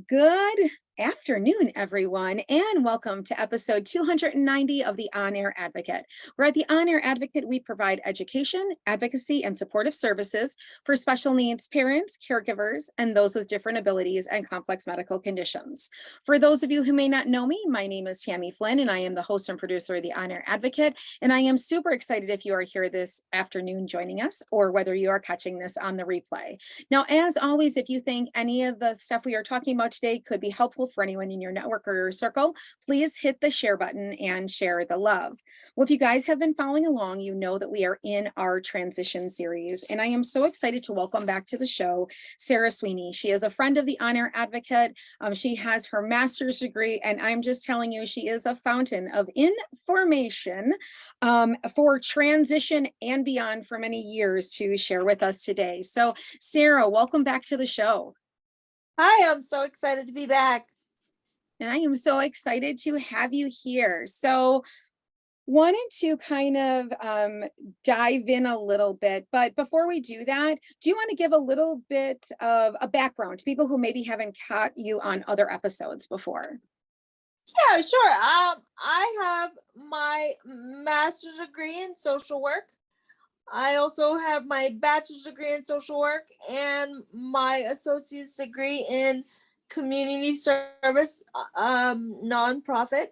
Good afternoon, everyone, and welcome to episode 290 of the On Air Advocate. Where at the On Air Advocate, we provide education, advocacy, and supportive services for special needs parents, caregivers, and those with different abilities and complex medical conditions. For those of you who may not know me, my name is Tammy Flynn, and I am the host and producer of the On Air Advocate. And I am super excited if you are here this afternoon joining us, or whether you are catching this on the replay. Now, as always, if you think any of the stuff we are talking about today could be helpful for anyone in your network or your circle, please hit the share button and share the love. Well, if you guys have been following along, you know that we are in our transition series, and I am so excited to welcome back to the show Sarah Sweeney. She is a friend of the On Air Advocate. She has her master's degree, and I'm just telling you, she is a fountain of information for transition and beyond for many years to share with us today. So, Sarah, welcome back to the show. Hi, I'm so excited to be back. And I am so excited to have you here. So, wanted to kind of dive in a little bit, but before we do that, do you want to give a little bit of a background to people who maybe haven't caught you on other episodes before? Yeah, sure. I have my master's degree in social work. I also have my bachelor's degree in social work and my associate's degree in community service, nonprofit.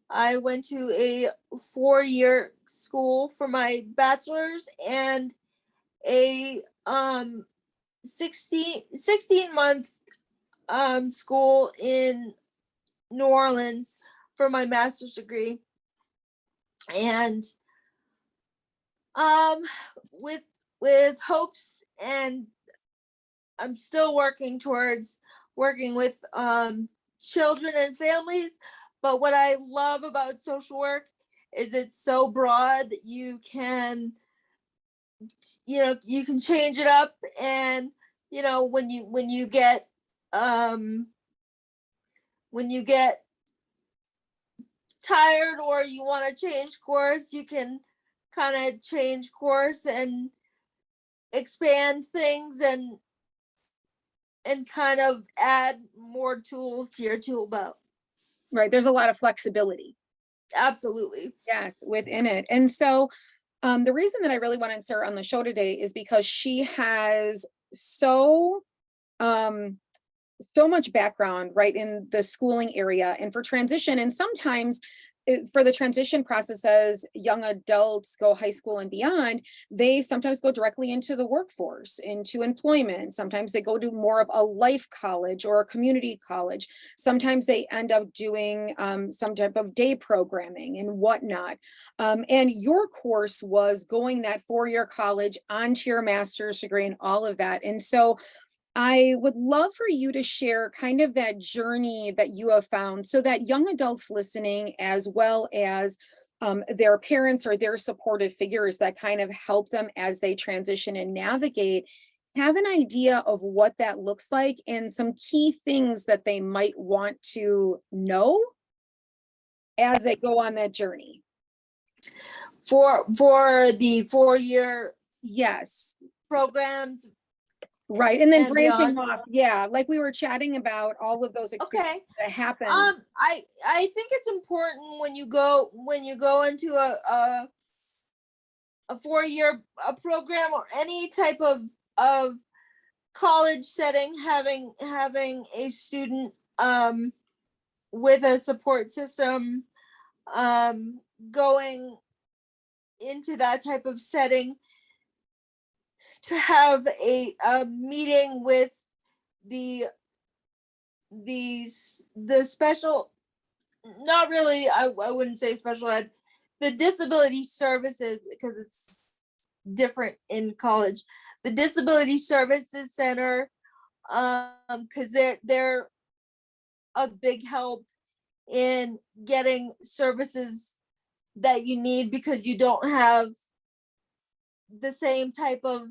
I went to a 4-year school for my bachelor's and a 16-month school in New Orleans for my master's degree. And with hopes, and I'm still working towards working with children and families. But what I love about social work is it's so broad that you can change it up, and when you get tired or you want to change course, you can kind of change course and expand things and kind of add more tools to your tool belt. Right. There's a lot of flexibility. Absolutely. Yes, within it. And so the reason that I really wanted Sarah on the show today is because she has so much background right in the schooling area and for transition. And sometimes for the transition process, as young adults go high school and beyond, they sometimes go directly into the workforce, into employment. Sometimes they go to more of a life college or a community college. Sometimes they end up doing some type of day programming and whatnot. And your course was going that 4-year college onto your master's degree and all of that. And so I would love for you to share kind of that journey that you have found so that young adults listening, as well as their parents or their supportive figures that kind of help them as they transition and navigate, have an idea of what that looks like and some key things that they might want to know as they go on that journey. For the 4-year Yes. programs. Right. And then And branching beyond. off. Yeah. Like we were chatting about all of those experiences that happen. I think it's important when you go into a 4-year program or any type of college setting, having a student with a support system going into that type of setting, to have a meeting with the special, not really, I wouldn't say special ed, the disability services, because it's different in college, the disability services center, because they're a big help in getting services that you need, because you don't have the same type of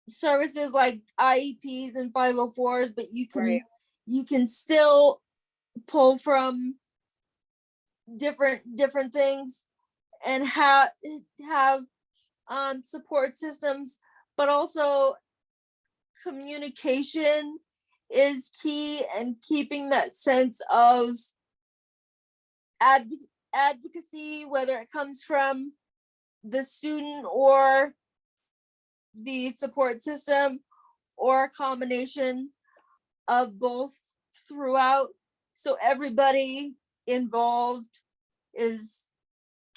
services like IEPs and 504s, but you can still pull from different things and have support systems, but also communication is key, and keeping that sense of advocacy, whether it comes from the student or the support system, or a combination of both throughout, so everybody involved is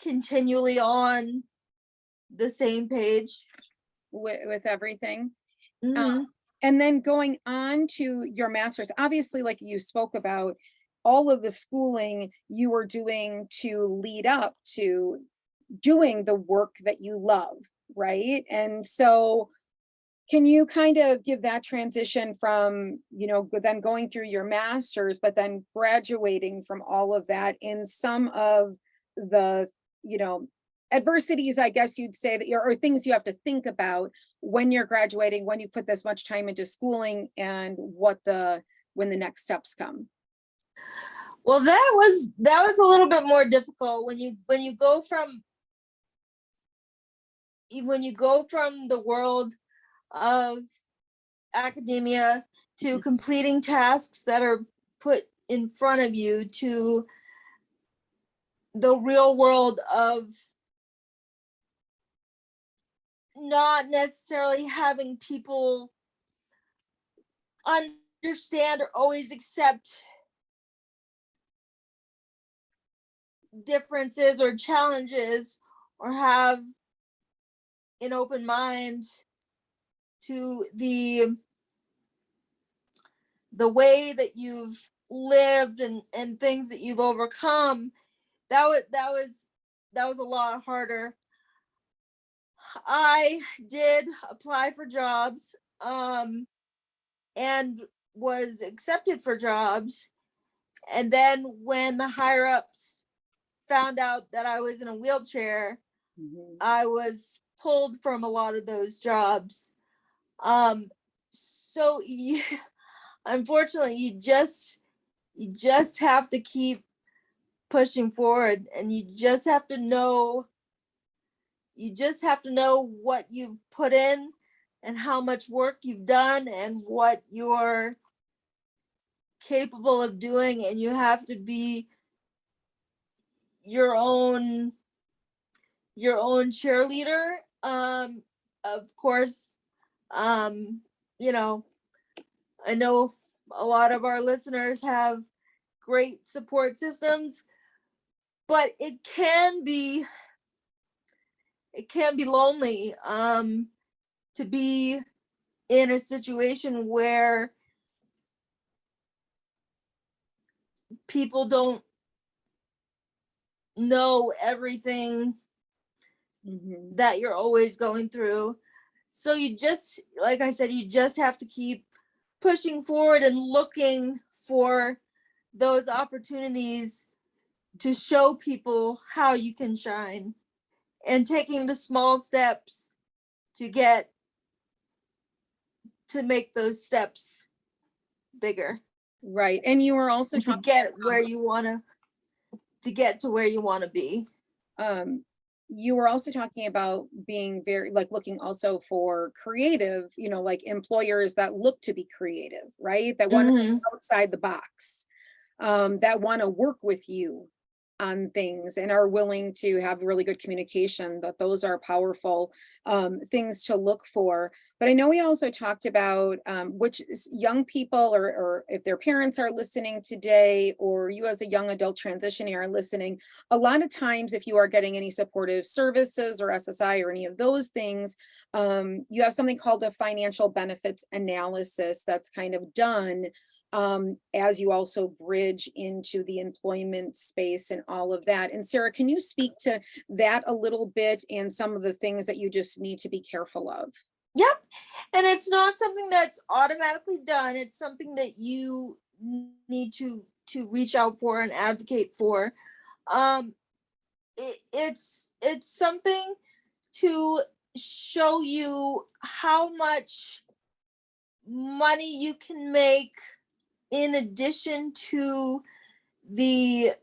continually on the same page. with everything. Mhm. And then going on to your master's, obviously, like you spoke about, all of the schooling you were doing to lead up to doing the work that you love, right? And so, can you kind of give that transition from, then going through your master's, but then graduating from all of that in some of the, you know, adversities, I guess you'd say, that you're, or things you have to think about when you're graduating, when you put this much time into schooling, and when the next steps come. Well, that was a little bit more difficult when you go from the world of academia to completing tasks that are put in front of you, to the real world of not necessarily having people understand or always accept differences or challenges, or have an open mind to the way that you've lived, and things that you've overcome. That was a lot harder. I did apply for jobs, and was accepted for jobs, and then when the higher ups found out that I was in a wheelchair, Mhm. I was pulled from a lot of those jobs. So unfortunately, you just have to keep pushing forward, and you just have to know what you've put in, and how much work you've done, and what you're capable of doing, and you have to be your own cheerleader. Of course, um you know I know a lot of our listeners have great support systems, but it can be lonely, to be in a situation where people don't know everything Mhm. that you're always going through. So like I said, you just have to keep pushing forward and looking for those opportunities to show people how you can shine, and taking the small steps to make those steps bigger, Right. And you were also and to talking get where you want to get to where you want to be. um you were also talking about being very, like, looking also for creative, like employers that look to be creative, right? That want to Hmm. think outside the box, that want to work with you on things and are willing to have really good communication, that those are powerful things to look for. But I know we also talked about young people, or if their parents are listening today, or you as a young adult transitioning are listening, a lot of times if you are getting any supportive services or SSI or any of those things, you have something called a financial benefits analysis that's kind of done as you also bridge into the employment space and all of that. And Sarah, can you speak to that a little bit, and some of the things that you just need to be careful of? Yep. And it's not something that's automatically done. It's something that you need to reach out for and advocate for. Um, it's something to show you how much money you can make, in addition to the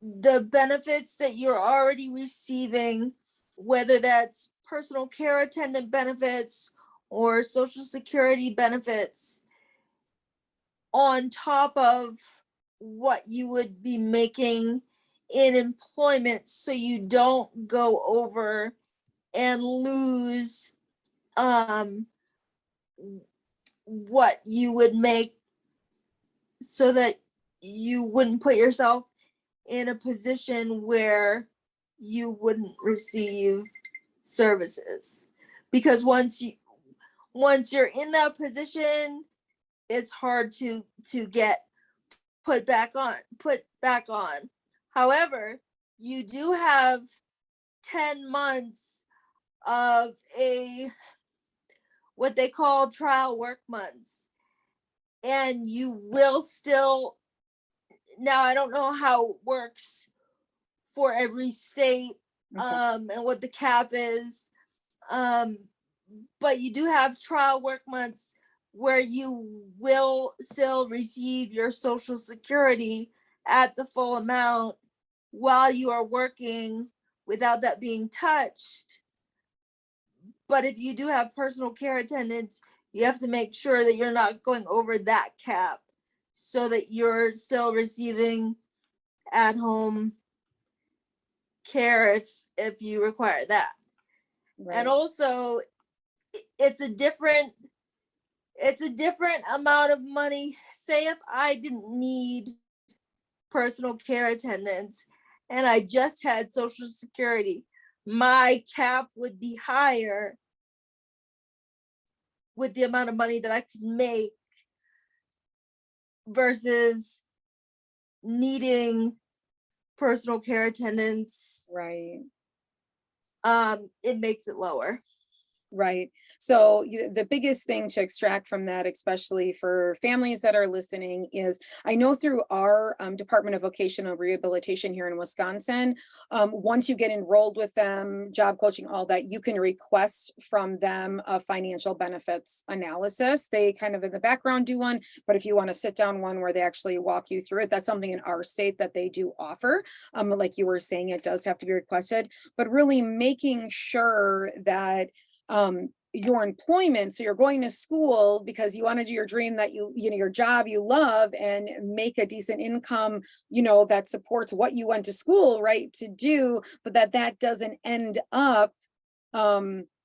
benefits that you're already receiving, whether that's personal care attendant benefits or social security benefits. on top of what you would be making in employment, so you don't go over and lose what you would make, so that you wouldn't put yourself in a position where you wouldn't receive services. Because once you're in that position, it's hard to get put back on. However, you do have 10 months of what they call trial work months, and you will still, now I don't know how it works for every state, and what the cap is, but you do have trial work months where you will still receive your Social Security at the full amount while you are working without that being touched. But if you do have personal care attendants, you have to make sure that you're not going over that cap, so that you're still receiving at-home care if you require that. Right. And also, it's a different amount of money. Say if I didn't need personal care attendants and I just had Social Security, my cap would be higher with the amount of money that I could make versus needing personal care attendants. Right. It makes it lower. Right. So the biggest thing to extract from that, especially for families that are listening, is I know through our Department of Vocational Rehabilitation here in Wisconsin, once you get enrolled with them, job coaching, all that, you can request from them a financial benefits analysis. They kind of in the background do one, but if you want to sit down one where they actually walk you through it, that's something in our state that they do offer. Like you were saying, it does have to be requested, but really making sure that your employment, so you're going to school because you want to do your dream, that you know your job you love, and make a decent income, that supports what you went to school, right, to do, but that doesn't end up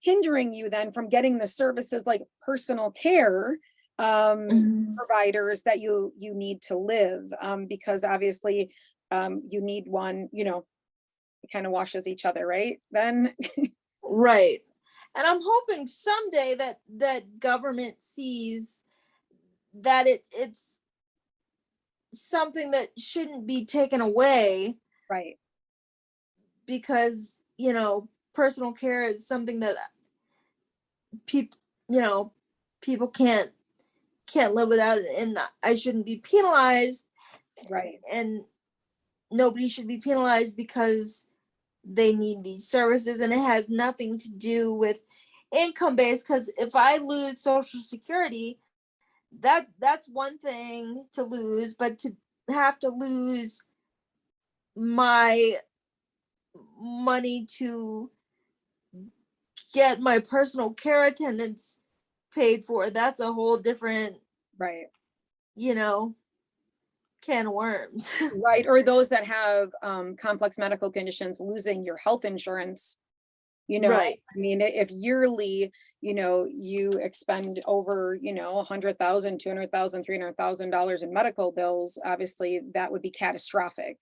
hindering you then from getting the services like personal care providers that you need to live, because obviously you need one, it kind of washes each other, right, then. Right. And I'm hoping someday that government sees that it's something that shouldn't be taken away, Right. because personal care is something that people people can't live without it, and I shouldn't be penalized, Right. and nobody should be penalized because they need these services, and it has nothing to do with income based. Because if I lose Social Security, that's one thing to lose, but to have to lose my money to get my personal care attendants paid for, that's a whole different, Right. can of worms. Right. Or those that have complex medical conditions, losing your health insurance. Right. I mean, if yearly, you expend over, 100,000, 200,000, $300,000 in medical bills, obviously that would be catastrophic.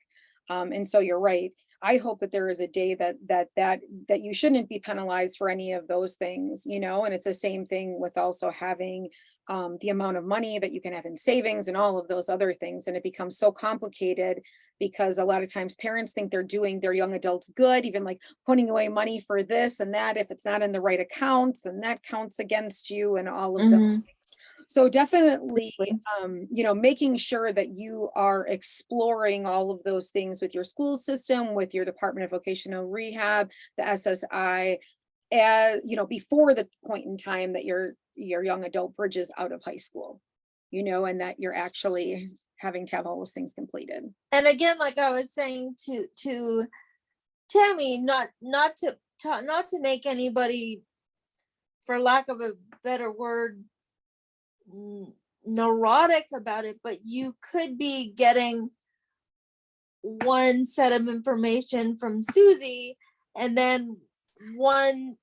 And so you're right. I hope that there is a day that you shouldn't be penalized for any of those things, and it's the same thing with also having the amount of money that you can have in savings and all of those other things. And it becomes so complicated because a lot of times parents think they're doing their young adults good, even like putting away money for this and that. If it's not in the right accounts, then that counts against you and all of them. So definitely, making sure that you are exploring all of those things with your school system, with your Department of Vocational Rehab, the SSI, before the point in time that your young adult bridges out of high school, and that you're actually having to have all those things completed. And again, like I was saying to Tammy, not to make anybody, for lack of a better word, neurotic about it, but you could be getting one set of information from Susie and then one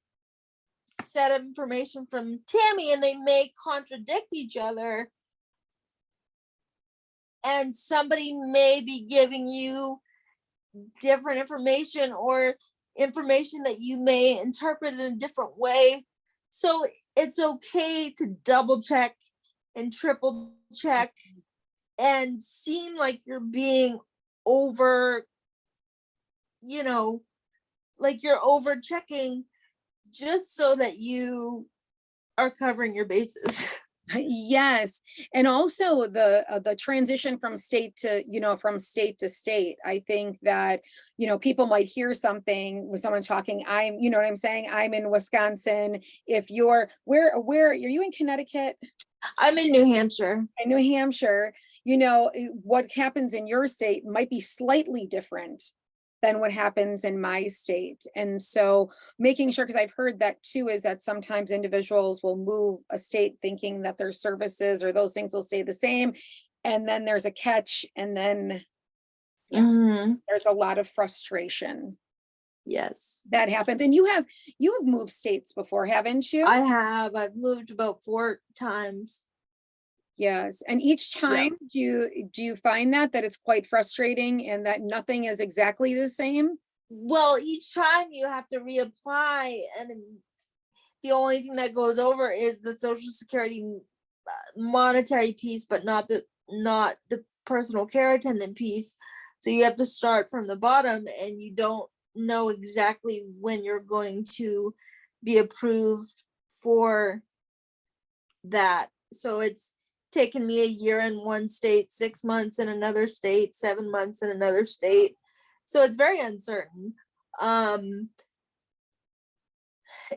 set of information from Tammy, and they may contradict each other. And somebody may be giving you different information or information that you may interpret in a different way. So it's okay to double check and triple check and seem like you're being over, like you're over checking just so that you are covering your bases. Yes, and also the transition from state to, from state to state. I think that, people might hear something with someone talking, you know what I'm saying? I'm in Wisconsin. If you're, where are you in Connecticut? I'm in New Hampshire. In New Hampshire, what happens in your state might be slightly different than what happens in my state. And so making sure, because I've heard that too, is that sometimes individuals will move a state thinking that their services or those things will stay the same. And then there's a catch, and then there's a lot of frustration. Yes. That happened. And you have moved states before, haven't you? I have. I've moved about 4 times. Yes. And each time, do you find that it's quite frustrating and that nothing is exactly the same? Well, each time you have to reapply, and the only thing that goes over is the Social Security monetary piece, but not the personal care attendant piece. So you have to start from the bottom, and you don't know exactly when you're going to be approved for that. So it's taken me a year in one state, 6 months in another state, 7 months in another state. So it's very uncertain. And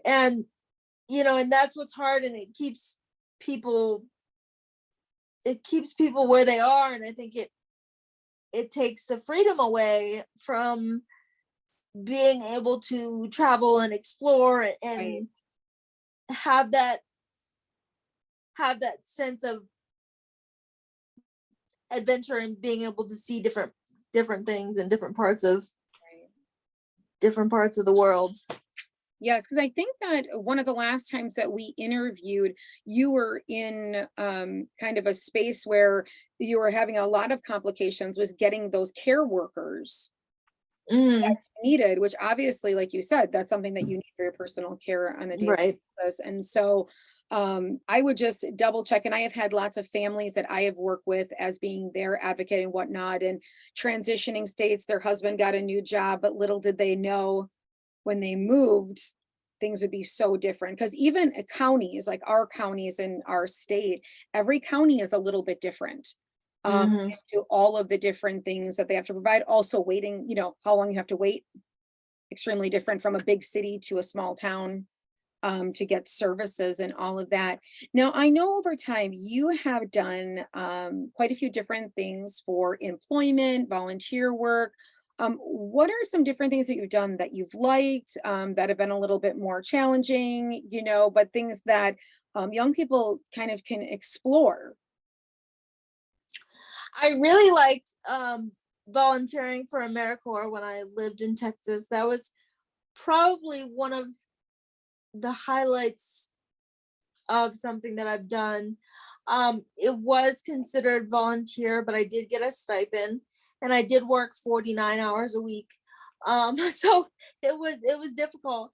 and that's what's hard, and it keeps people where they are. And I think it takes the freedom away from being able to travel and explore and have that sense of adventure and being able to see different things in different parts of the world. Yes, because I think that one of the last times that we interviewed, you were in kind of a space where you were having a lot of complications was getting those care workers needed, which obviously, like you said, that's something that you need for your personal care on a daily basis. And so I would just double check. And I have had lots of families that I have worked with as being their advocate and whatnot, and transitioning states. Their husband got a new job, but little did they know when they moved, things would be so different. Because even counties, like our counties in our state, every county is a little bit different. To all of the different things that they have to provide. Also waiting, how long you have to wait, extremely different from a big city to a small town to get services and all of that. Now, I know over time you have done quite a few different things for employment, volunteer work. What are some different things that you've done that you've liked, that have been a little bit more challenging, but things that young people kind of can explore? I really liked volunteering for AmeriCorps when I lived in Texas. That was probably one of the highlights of something that I've done. It was considered volunteer, but I did get a stipend, and I did work 49 hours a week. So it was difficult.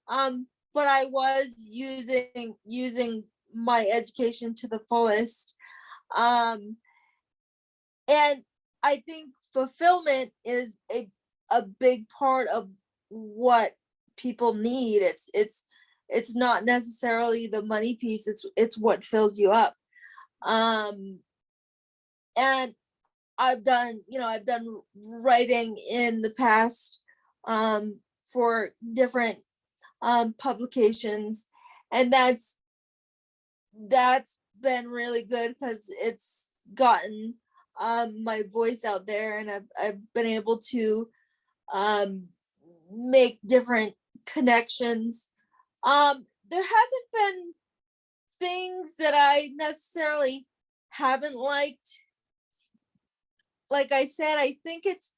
But I was using my education to the fullest. And I think fulfillment is a big part of what people need. It's not necessarily the money piece, it's what fills you up. And I've done writing in the past for different publications, and that's been really good because it's gotten my voice out there, and I've been able to make different connections. There hasn't been things that I necessarily haven't liked. Like I said, I think it's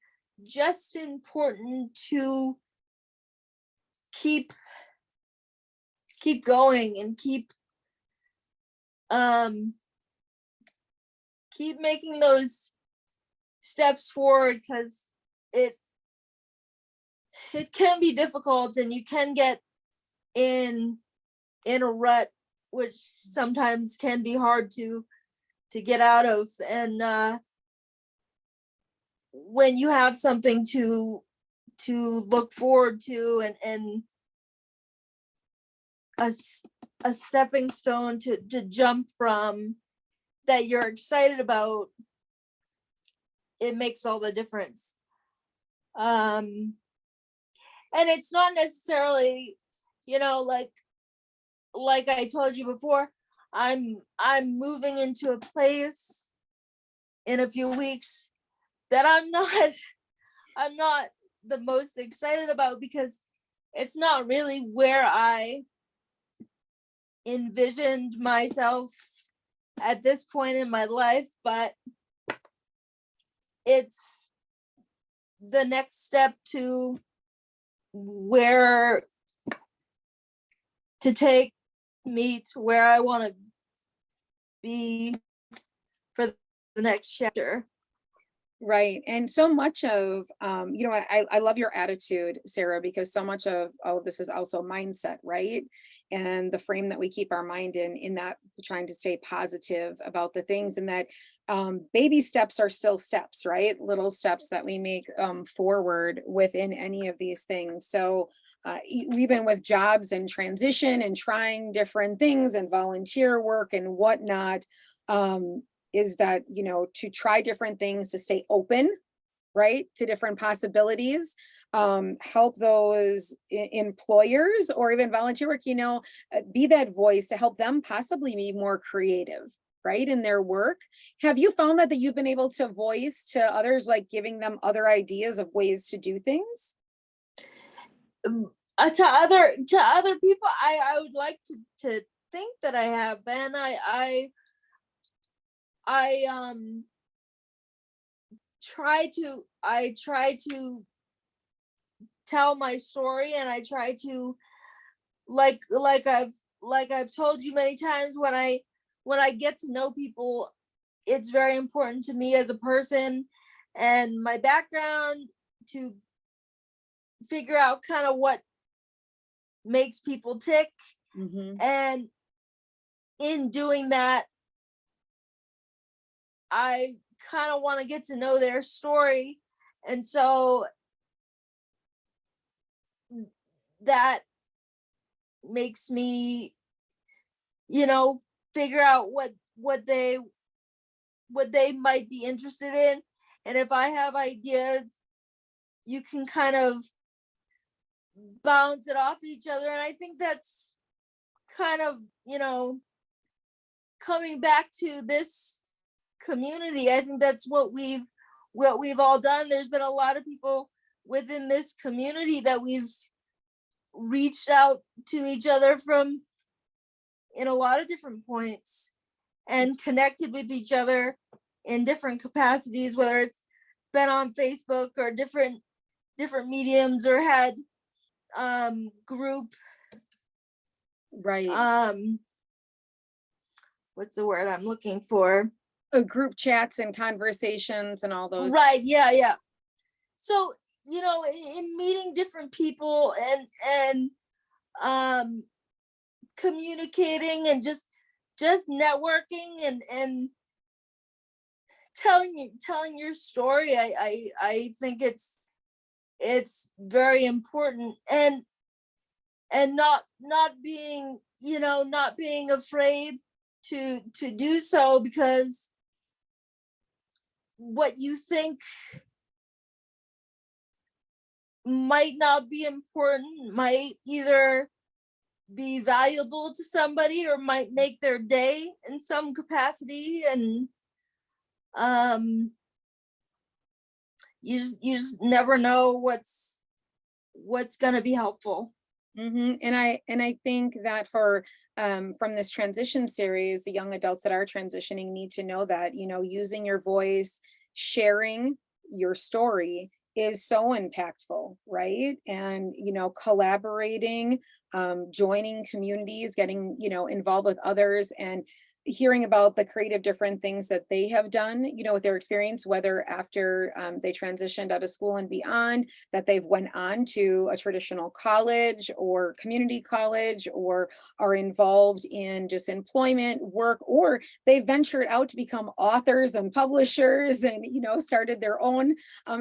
just important to keep going and keep making those steps forward, because it can be difficult, and you can get in a rut, which sometimes can be hard to get out of. And when you have something to look forward to, and a stepping stone to jump from, that you're excited about, it makes all the difference. And it's not necessarily, like I told you before, I'm moving into a place in a few weeks that I'm not the most excited about, because it's not really where I envisioned myself at this point in my life, but it's the next step to where to take me to where I want to be for the next chapter. Right. And so much of, I love your attitude, Sarah, because so much of this is also mindset, right? And the frame that we keep our mind in that, trying to stay positive about the things, and that baby steps are still steps, right? Little steps that we make forward within any of these things. So even with jobs and transition and trying different things and volunteer work and whatnot, is that, to try different things, to stay open, right, to different possibilities, help those employers or even volunteer work, be that voice to help them possibly be more creative, right, in their work. Have you found that you've been able to voice to others, like giving them other ideas of ways to do things? To other people, I would like to think that I have been. I try to tell my story, and I try to, like I've told you many times, when I get to know people, it's very important to me as a person and my background, to figure out kind of what makes people tick. Mm-hmm. And in doing that, I kind of want to get to know their story. And so that makes me, figure out what they might be interested in. And if I have ideas, you can kind of bounce it off each other. And I think that's kind of, coming back to this community, I think that's what we've all done. There's been a lot of people within this community that we've reached out to each other from in a lot of different points, and connected with each other in different capacities, whether it's been on Facebook or different mediums, or had group, Right. What's the word I'm looking for? Group chats and conversations and all those. Right. Yeah. So, in meeting different people, and communicating, and just networking, and telling your story, I think it's very important. And not being, not being afraid to do so, because what you think might not be important might either be valuable to somebody, or might make their day in some capacity. And you just never know what's going to be helpful. And I think that for from this transition series, the young adults that are transitioning need to know that, using your voice, sharing your story is so impactful, right? And, collaborating, joining communities, getting, involved with others, and hearing about the creative different things that they have done, with their experience, whether after they transitioned out of school and beyond, that they've went on to a traditional college or community college, or are involved in just employment work, or they ventured out to become authors and publishers, and started their own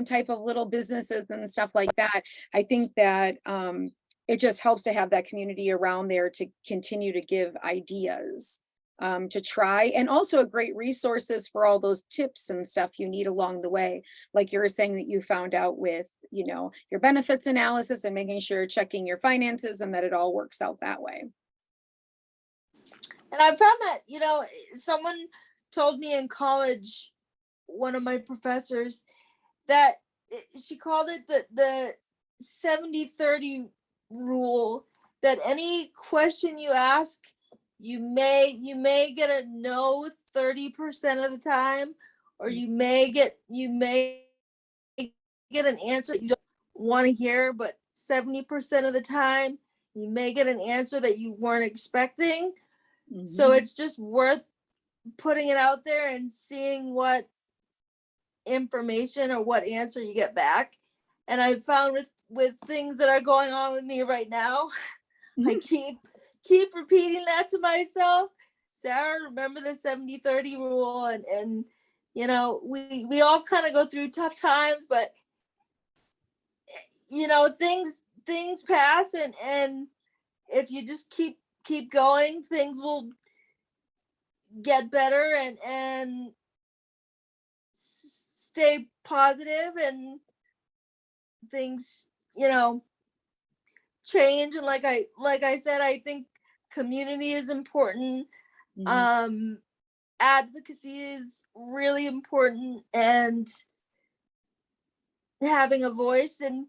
type of little businesses and stuff like that. I think that it just helps to have that community around there to continue to give ideas, to try, and also a great resources for all those tips and stuff you need along the way. Like you were saying that you found out with, your benefits analysis, and making sure you're checking your finances and that it all works out that way. And I found that, someone told me in college, one of my professors, that she called it the 70-30 rule, that any question you ask, you may get a no 30% of the time, or you may get an answer that you don't want to hear, but 70% of the time you may get an answer that you weren't expecting. So it's just worth putting it out there and seeing what information or what answer you get back. And I found with things that are going on with me right now, I keep repeating that to myself. Sarah, remember the 70-30 rule, and we all kind of go through tough times, but things pass, and if you just keep going, things will get better, and stay positive, and things change. And like I said, I think community is important. Advocacy is really important, and having a voice and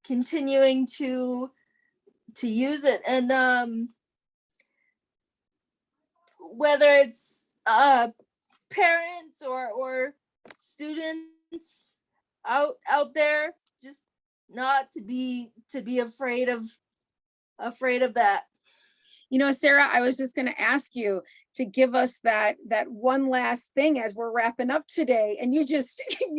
continuing to use it. And whether it's parents or students out there, just not to be afraid of that. Sarah, I was just going to ask you to give us that one last thing as we're wrapping up today. And you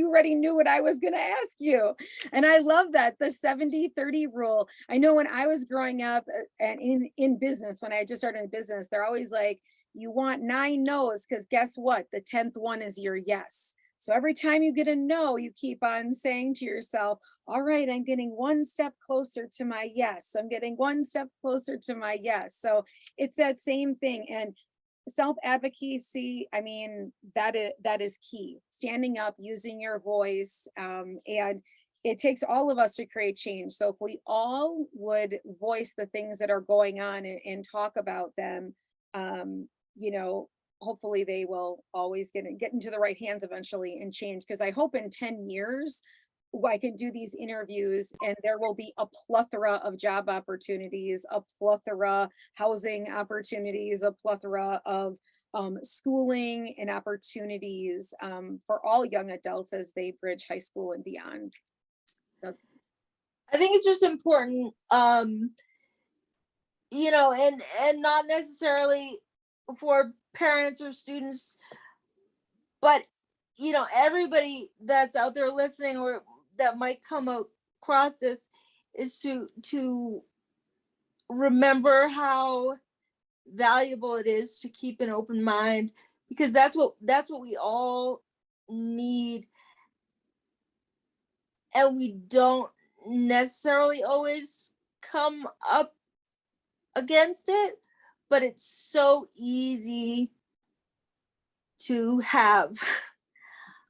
already knew what I was going to ask you. And I love that, the 70-30 rule. I know when I was growing up and in business, when I just started in business, they're always like, you want 9 no's, because guess what? The 10th one is your yes. So every time you get a no, you keep on saying to yourself, all right, I'm getting one step closer to my yes. I'm getting one step closer to my yes. So it's that same thing. And self-advocacy, I mean, that is key. Standing up, using your voice, and it takes all of us to create change. So if we all would voice the things that are going on, and talk about them, hopefully they will always get into the right hands eventually and change. Because I hope in 10 years I can do these interviews and there will be a plethora of job opportunities, a plethora housing opportunities, a plethora of schooling and opportunities for all young adults as they bridge high school and beyond. So, I think it's just important, and not necessarily for parents or students, but everybody that's out there listening, or that might come across this, is to remember how valuable it is to keep an open mind, because that's what we all need, and we don't necessarily always come up against it, but it's so easy to have.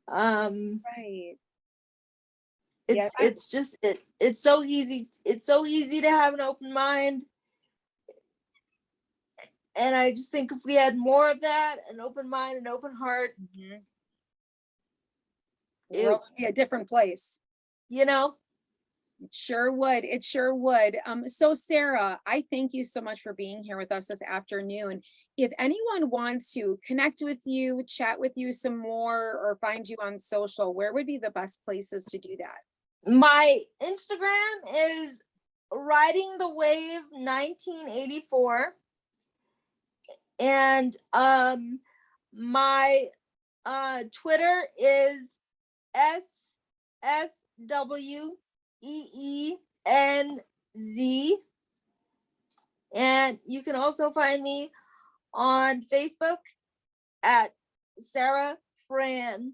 right. It's so easy. It's so easy to have an open mind. And I just think if we had more of that, an open mind, an open heart, it would be a different place. you know? It sure would. It sure would. So Sarah, I thank you so much for being here with us this afternoon. If anyone wants to connect with you, chat with you some more, or find you on social, where would be the best places to do that? My Instagram is riding the wave 1984, and my Twitter is SSWEENZ, and you can also find me on Facebook at Sarah Fran.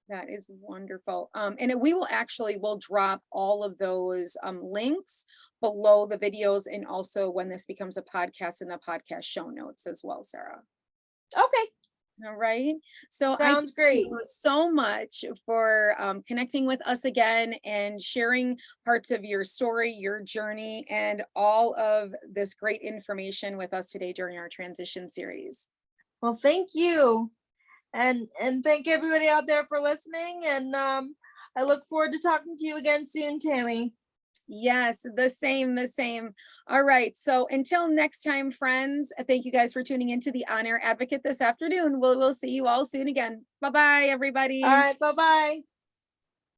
That is wonderful. We will actually, we'll drop all of those links below the videos, and also when this becomes a podcast, in the podcast show notes as well, Sarah. Okay, All right. So I sounds thank great. you so much for connecting with us again and sharing parts of your story, your journey, and all of this great information with us today during our transition series. Well, thank you. And thank everybody out there for listening. And I look forward to talking to you again soon, Tammy. Yes, the same, the same. All right. So until next time, friends, thank you guys for tuning into the On Air Advocate this afternoon. We'll see you all soon again. Bye-bye, everybody. All right, bye-bye.